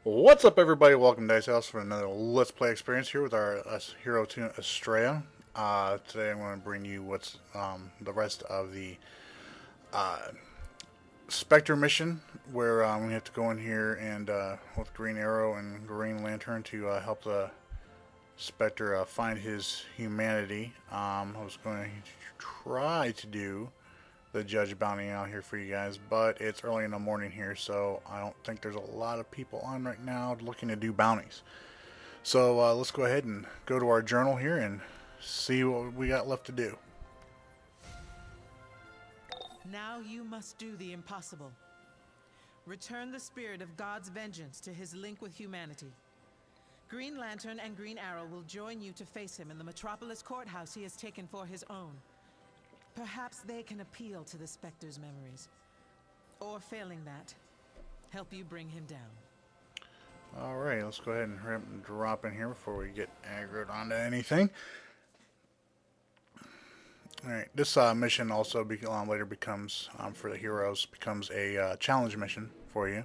What's up, everybody? Welcome to Dice House for another Let's Play experience here with our hero tune Estrella. Today I'm going to bring you what's the rest of the Spectre mission, where we have to go in here and with Green Arrow and Green Lantern to help the Spectre find his humanity. I was going to try to do the judge bounty out here for you guys, but it's early in the morning here, so I don't think there's a lot of people on right now looking to do bounties. So let's go ahead and go to our journal here and see what we got left to do. Now you must do the impossible. Return the spirit of God's vengeance to his link with humanity. Green Lantern and Green Arrow will join you to face him in the Metropolis courthouse he has taken for his own. Perhaps they can appeal to the Spectre's memories. Or failing that, help you bring him down. Alright, let's go ahead and drop in here before we get aggroed onto anything. Alright, this mission also later becomes, for the heroes, becomes a challenge mission for you.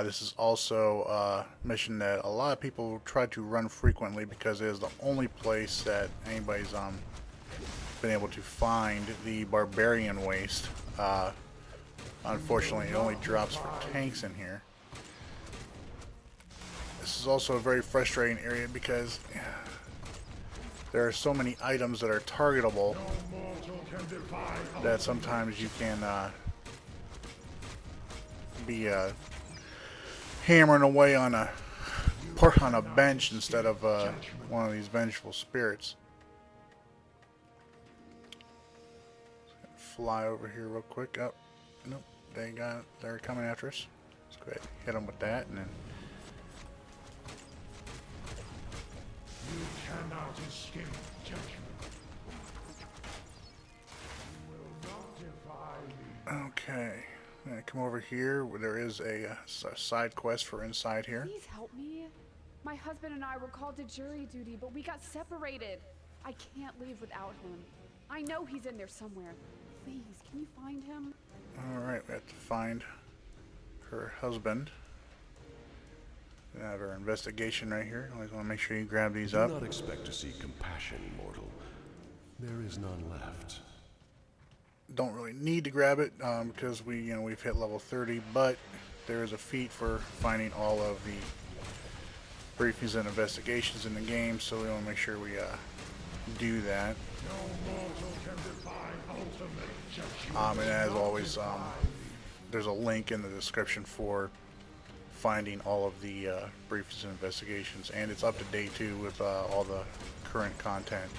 This is also a mission that a lot of people try to run frequently because it is the only place that anybody's been able to find the barbarian waste. Unfortunately, it only drops for tanks in here. This is also a very frustrating area because there are so many items that are targetable that sometimes you can be hammering away on a bench instead of one of these vengeful spirits. Fly over here real quick. Oh, nope, they're coming after us. Let's go ahead and hit them with that, and then you cannot escape judgment. You will not defy me. okay, I'm gonna come over here where there is a side quest for inside here. Please help me. My husband and I were called to jury duty, but we got separated. I can't leave without him. I know he's in there somewhere. Please, can you find him? Alright, we have to find her husband. We have our investigation right here. Always want to make sure you grab these up. Do not expect to see compassion, mortal. There is none left. Don't really need to grab it because we've hit level 30, but there is a feat for finding all of the briefings and investigations in the game, so we want to make sure we do that. No mortal can defy ultimate judgment. And as always, there's a link in the description for finding all of the briefings and investigations, and it's up to date too with all the current content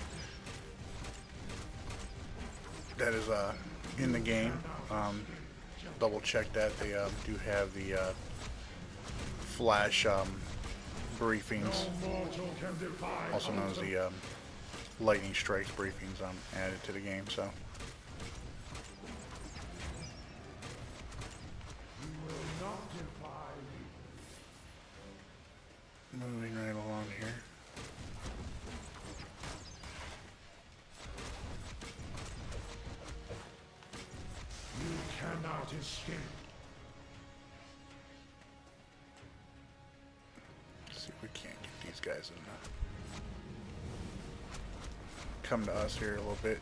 that is in the game. Double check that they do have the flash briefings, also known as the lightning strikes briefings, added to the game. So moving right along here. You cannot escape. Let's see if we can't get these guys in come to us here a little bit.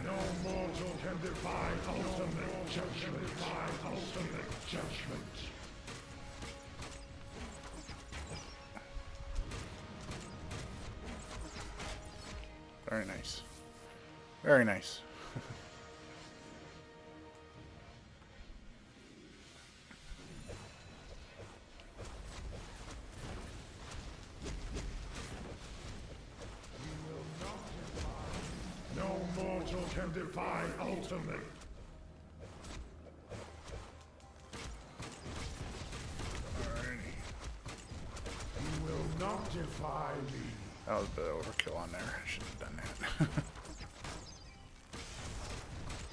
No mortal can defy ultimate judgment. Defy ultimate judgment. Very nice. Very nice. No mortal can defy ultimate. Alrighty. You will not defy me. That was a bit of overkill on there. I should have done that.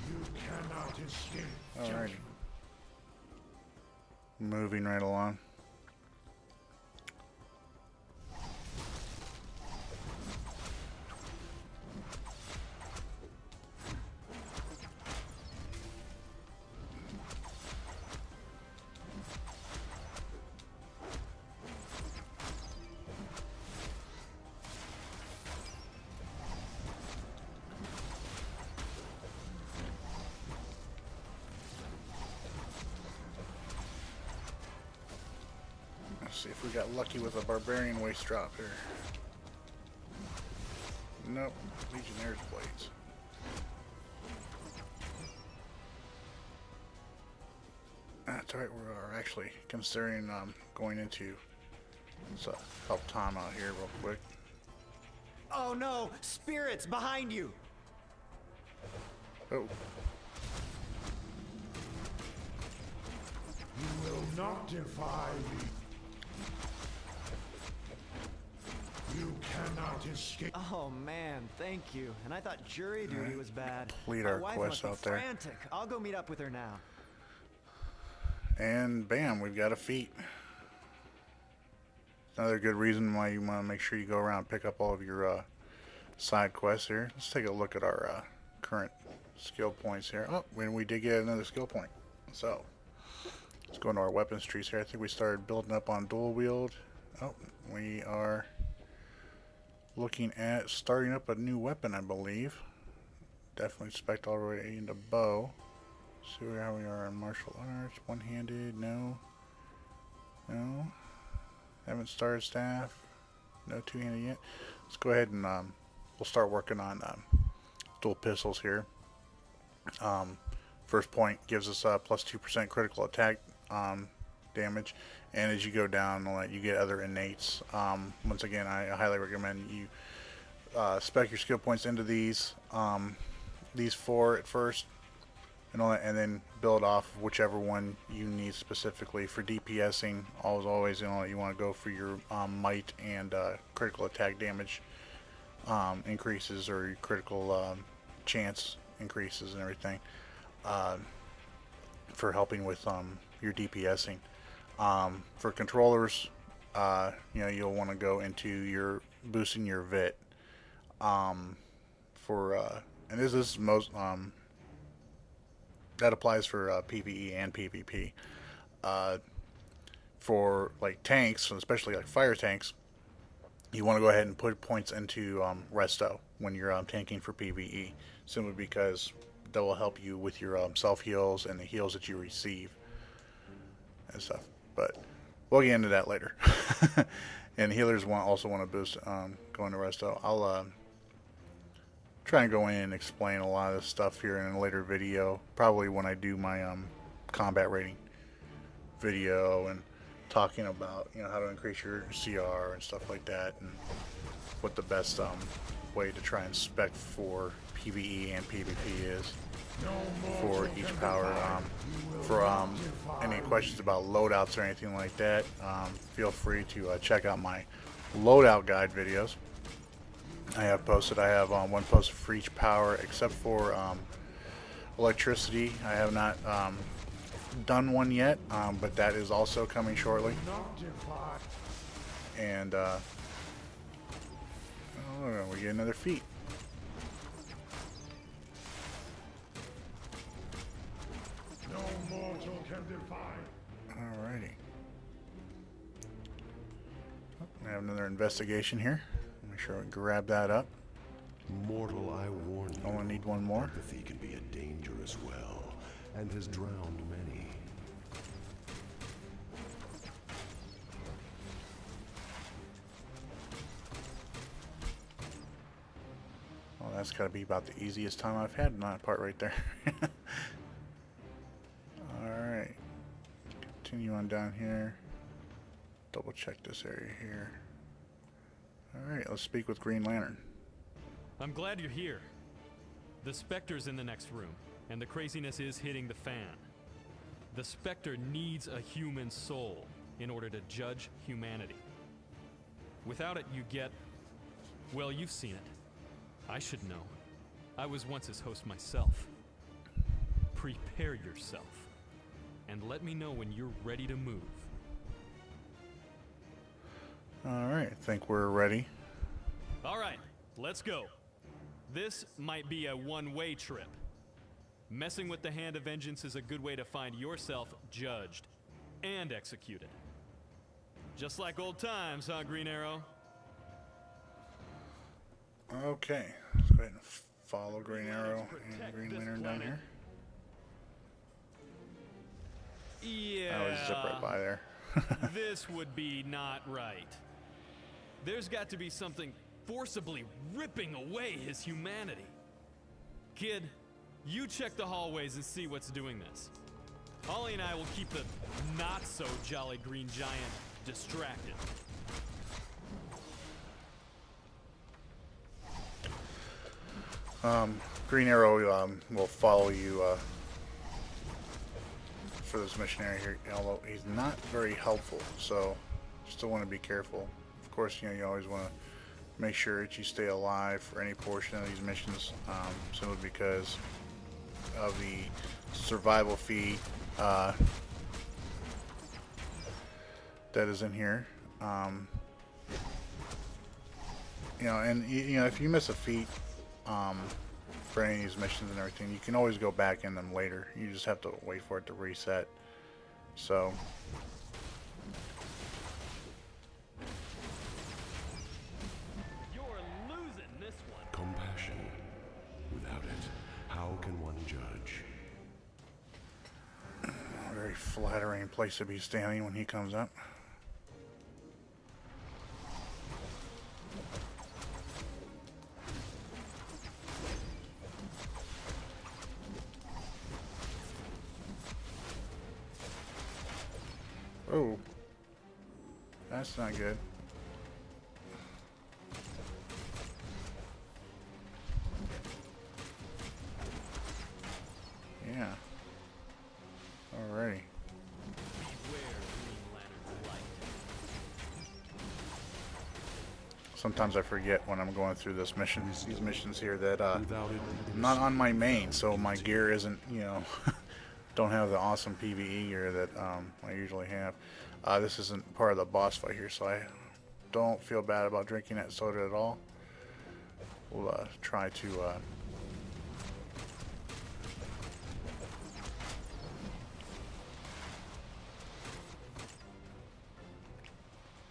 You cannot escape Alrighty. judgment. Moving right along. See if we got lucky with a barbarian waste drop here. Nope, Legionnaire's blades. That's right, we're actually considering going into. Let's help Tom out here real quick. Oh no! Spirits behind you! Oh, You will not defy me. You cannot escape. Oh man, thank you. And I thought jury duty was bad. Complete My our wife quest must be out there. frantic. I'll go meet up with her now. and bam, we've got a feat. Another good reason why you want to make sure you go around and pick up all of your side quests here. Let's take a look at our current skill points here. Oh, we did get another skill point. So let's go into our weapons trees here. I think we started building up on dual wield. Oh, we are looking at starting up a new weapon, I believe. Definitely expect all the way into bow. See how we are on martial arts. One-handed, no. No. Haven't started staff. No two-handed yet. Let's go ahead and we'll start working on dual pistols here. First point gives us plus 2% critical attack damage, and as you go down, you get other innates. Once again, I highly recommend you spec your skill points into these four at first, and then build off whichever one you need specifically. For DPSing, always you want to go for your might and critical attack damage increases, or your critical chance increases and everything, for helping with your DPSing. For controllers, you'll want to go into your boosting your VIT. And this is most that applies for PvE and PvP. For like tanks, especially like fire tanks, you want to go ahead and put points into resto when you're tanking for PvE, simply because that will help you with your self heals and the heals that you receive and stuff. But we'll get into that later. And healers also want to boost going to resto. I'll try and go in and explain a lot of this stuff here in a later video, probably when I do my combat rating video, and talking about how to increase your CR and stuff like that, and what the best way to try and spec for PvE and PvP is for each power. For any questions about loadouts or anything like that, feel free to check out my loadout guide videos. I have posted. I have one post for each power, except for electricity. I have not done one yet, but that is also coming shortly. And oh, we get another feat. No mortal can defy. Alrighty. We have another investigation here. Make sure we grab that up. Mortal, I warn you. Only need one more. Apathy can be a dangerous well, and has drowned many. Well, that's got to be about the easiest time I've had in that part right there. Alright. Continue on down here. Double check this area here. Alright, let's speak with Green Lantern. I'm glad you're here. The Spectre's in the next room, and the craziness is hitting the fan. The Spectre needs a human soul in order to judge humanity. Without it, you get... well, you've seen it. I should know. I was once his host myself. Prepare yourself, and let me know when you're ready to move. Alright, I think we're ready. Alright, let's go. This might be a one-way trip. Messing with the Hand of Vengeance is a good way to find yourself judged and executed. Just like old times, huh, Green Arrow? Okay, let's go ahead and follow Green Arrow and Green Lantern down here. Yeah. I always zip right by there. This would be not right. There's got to be something forcibly ripping away his humanity. Kid, you check the hallways and see what's doing this. Ollie and I will keep the not-so-jolly green giant distracted. Green Arrow will follow you for this missionary here, although he's not very helpful, so still want to be careful. Of course, you always want to make sure that you stay alive for any portion of these missions, simply because of the survival fee that is in here. And if you miss a feat for any of these missions and everything, you can always go back in them later. You just have to wait for it to reset. So You're losing this one. Compassion. Without it, how can one judge? a very flattering place to be standing when he comes up. Oh, that's not good. Yeah. Alrighty. Sometimes I forget when I'm going through these missions here that Without it, I'm not on my main, so my gear isn't, don't have the awesome PvE gear that I usually have. This isn't part of the boss fight here, so I don't feel bad about drinking that soda at all. We'll try to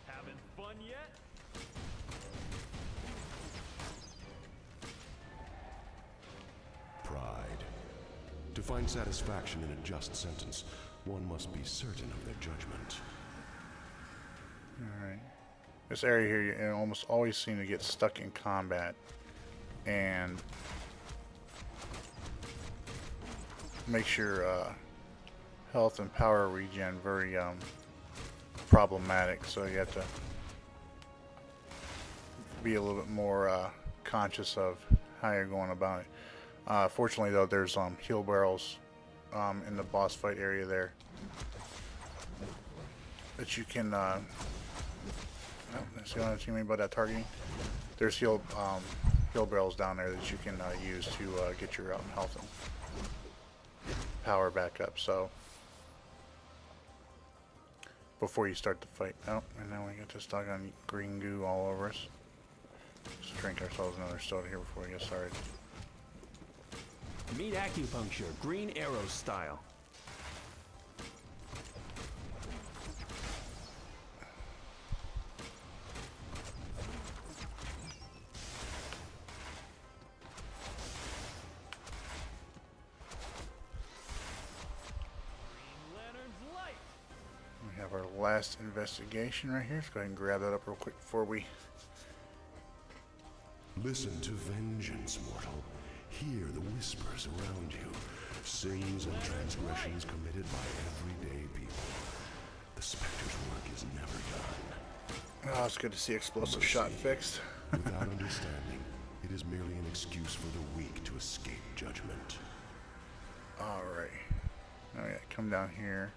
Having fun yet? pride. To find satisfaction in a just sentence, one must be certain of their judgment. Alright. This area here, you almost always seem to get stuck in combat. And makes your health and power regen very problematic. So you have to be a little bit more conscious of how you're going about it. Fortunately, though, there's heal barrels in the boss fight area there that you can. See what I mean about that targeting? There's heal barrels down there that you can use to get your health and power back up. So before you start the fight. Oh, and now we get this doggone green goo all over us. Let's drink ourselves another soda here before we get started. Meet acupuncture, Green Arrow style. We have our last investigation right here. Let's go ahead and grab that up real quick before we... Listen to vengeance, mortal. Hear the whispers around you. Sins and transgressions committed by everyday people. The Spectre's work is never done. Oh, it's good to see explosive shot fixed. Without understanding, it is merely an excuse for the weak to escape judgment. Alright. Now we gotta come down here.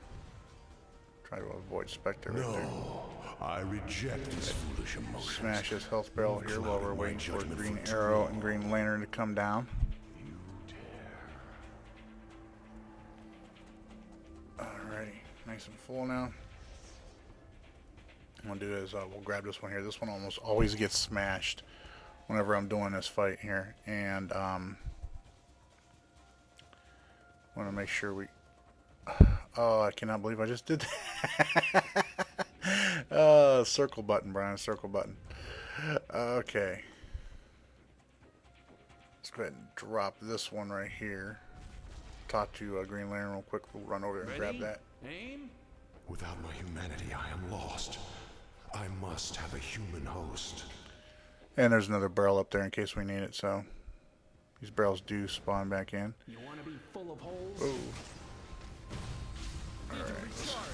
Try to avoid Spectre right there. No, I reject his foolish emotions. Smash this health barrel here while we're waiting for Green Arrow and Green Lantern to come down. You dare. Alrighty, nice and full now. What we'll do is we'll grab this one here. This one almost always gets smashed whenever I'm doing this fight here, and want to make sure we... Oh, I cannot believe I just did that. Circle button, Brian, circle button. Okay. Let's go ahead and drop this one right here. Talk to Green Lantern real quick. We'll run over there and grab that. Aim. Without my humanity, I am lost. I must have a human host. And there's another barrel up there in case we need it, so these barrels do spawn back in. You want to be full of holes? Oh. Need to recharge.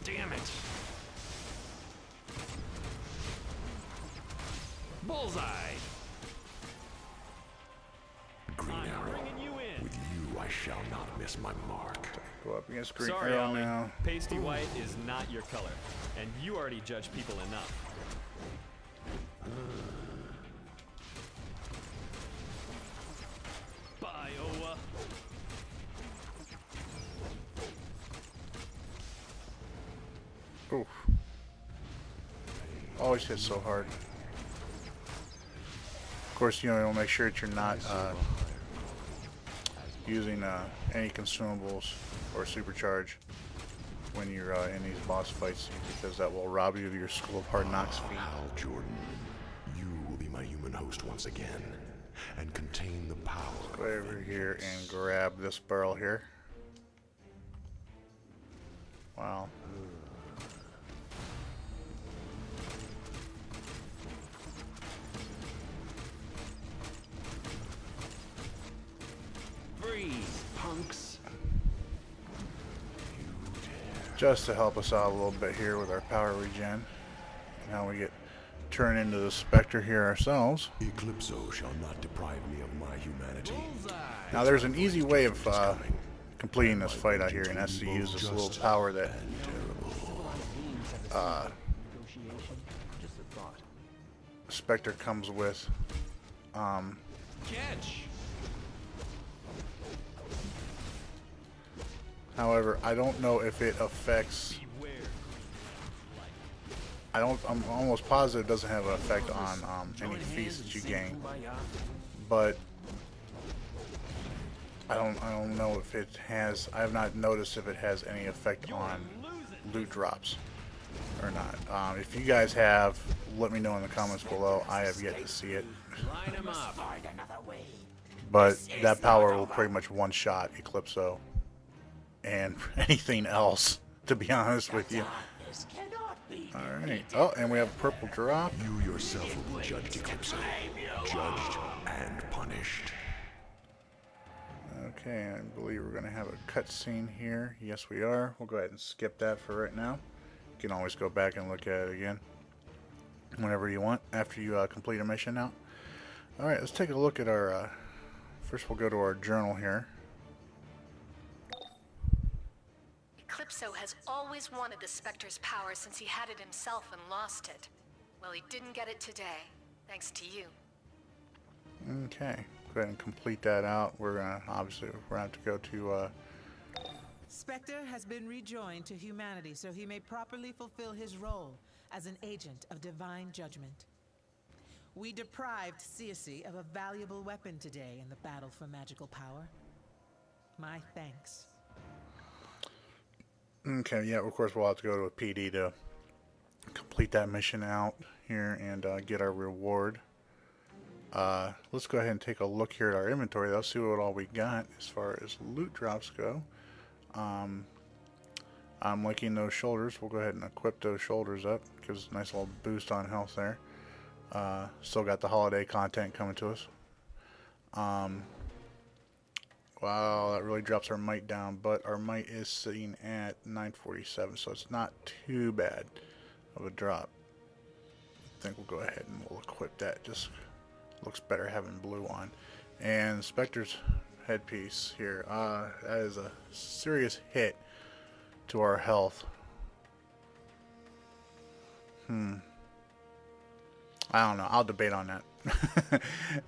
Damn it. Bullseye. Green I'm Arrow, bringing you in. with you I shall not miss my mark. Go up against Green Sorry, Arrow Ollie. now. Pasty white is not your color, and you already judge people enough. Bye, Owa. Oof. Always hit so hard. Of course, you know, you'll make sure that you're not using any consumables or supercharge when you're in these boss fights, because that will rob you of your School of Hard Knocks feat. Hal Jordan, you will be my human host once again, and contain the power. Go over here and grab this barrel here. Wow. Freeze, punks. Just to help us out a little bit here with our power regen. Now we get turned into the Spectre here ourselves. Eclipso shall not deprive me of my humanity. Now there's an easy way of completing this fight out here, and that's to use this little power that Spectre comes with. Catch. However, I don't know if it affects. I'm almost positive it doesn't have an effect on any feats that you gain, but I don't know if it has. I have not noticed if it has any effect on loot drops or not. If you guys have, let me know in the comments below. I have yet to see it. Line 'em up. But that power will pretty much one-shot Eclipso and anything else, to be honest with you. Alright. Oh, and we have a purple drop. You yourself will be judged, Eclipso. Judged and punished. Okay, I believe we're going to have a cutscene here. Yes, we are. We'll go ahead and skip that for right now. You can always go back and look at it again whenever you want after you complete a mission now. Alright, let's take a look at our... first we'll go to our journal here. Eclipso has always wanted the Spectre's power since he had it himself and lost it. Well, he didn't get it today, thanks to you. Okay, go ahead and complete that out. We're gonna have to go to Spectre has been rejoined to humanity so he may properly fulfill his role as an agent of divine judgment. We deprived Circe of a valuable weapon today in the battle for magical power. My thanks. Okay, yeah, of course we'll have to go to a PD to complete that mission out here and get our reward. Let's go ahead and take a look here at our inventory. Let's see what all we got as far as loot drops go. I'm liking those shoulders. We'll go ahead and equip those shoulders up. Gives us a nice little boost on health there. Still got the holiday content coming to us. Wow, that really drops our might down, but our might is sitting at 947, so it's not too bad of a drop. I think we'll go ahead and we'll equip that. Just looks better having blue on. And Spectre's headpiece here. That is a serious hit to our health. I don't know. I'll debate on that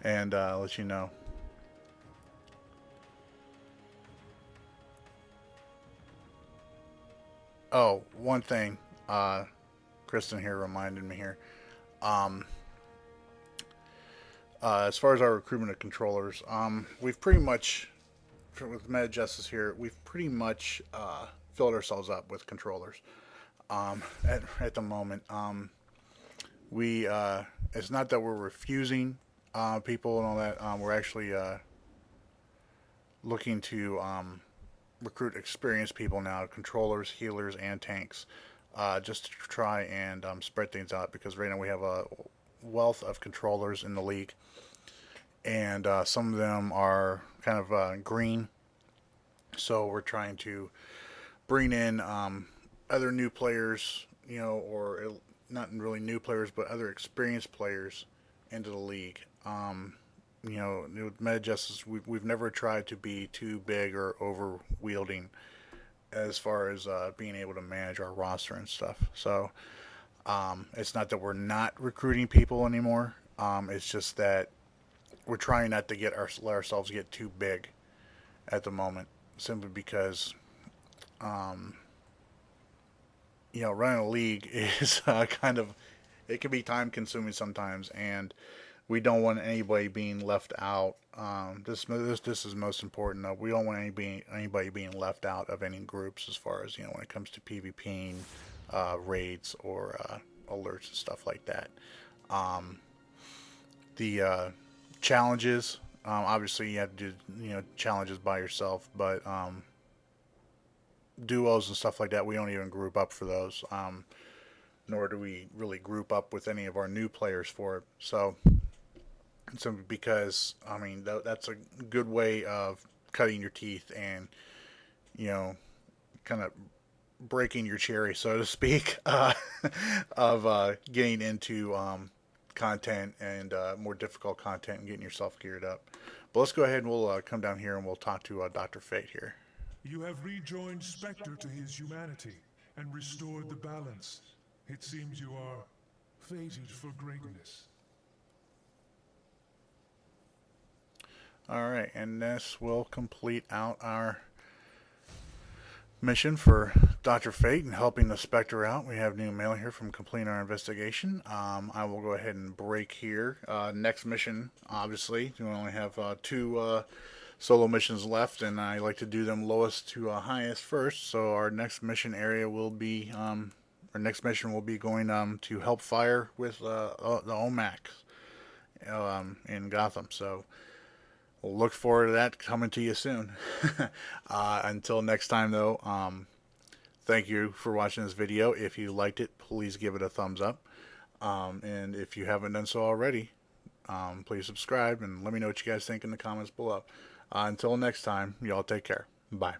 and let you know. Oh, one thing, Kristen here reminded me here. As far as our recruitment of controllers, we've pretty much, with Meta Justice here, we've pretty much filled ourselves up with controllers. At the moment, we it's not that we're refusing people and all that. We're actually looking to recruit experienced people now, controllers, healers, and tanks, just to try and spread things out, because right now we have a wealth of controllers in the league, and some of them are kind of green, so we're trying to bring in other new players, or not really new players, but other experienced players into the league. With Meta Justice, we've never tried to be too big or over wielding as far as being able to manage our roster and stuff. So it's not that we're not recruiting people anymore. It's just that we're trying not to let ourselves get too big at the moment, simply because running a league is it can be time consuming sometimes, and we don't want anybody being left out. This is most important, though. We don't want anybody being left out of any groups as far as, when it comes to PvPing, raids, or alerts and stuff like that. The challenges, obviously you have to do challenges by yourself, but duos and stuff like that, we don't even group up for those, nor do we really group up with any of our new players for it. So because that's a good way of cutting your teeth and kind of breaking your cherry, so to speak, of getting into content and more difficult content and getting yourself geared up. But let's go ahead and we'll come down here and we'll talk to Dr. Fate here. You have rejoined Spectre to his humanity and restored the balance. It seems you are fated for greatness. Alright, and this will complete out our mission for Dr. Fate and helping the Spectre out. We have new mail here from completing our investigation. I will go ahead and break here. Next mission, obviously, we only have two solo missions left, and I like to do them lowest to highest first. So our next mission area will be, our next mission will be going to help fire with the OMAC in Gotham. So we'll look forward to that coming to you soon. Until next time, though, thank you for watching this video. If you liked it, please give it a thumbs up. And if you haven't done so already, please subscribe and let me know what you guys think in the comments below. Until next time, y'all take care. Bye.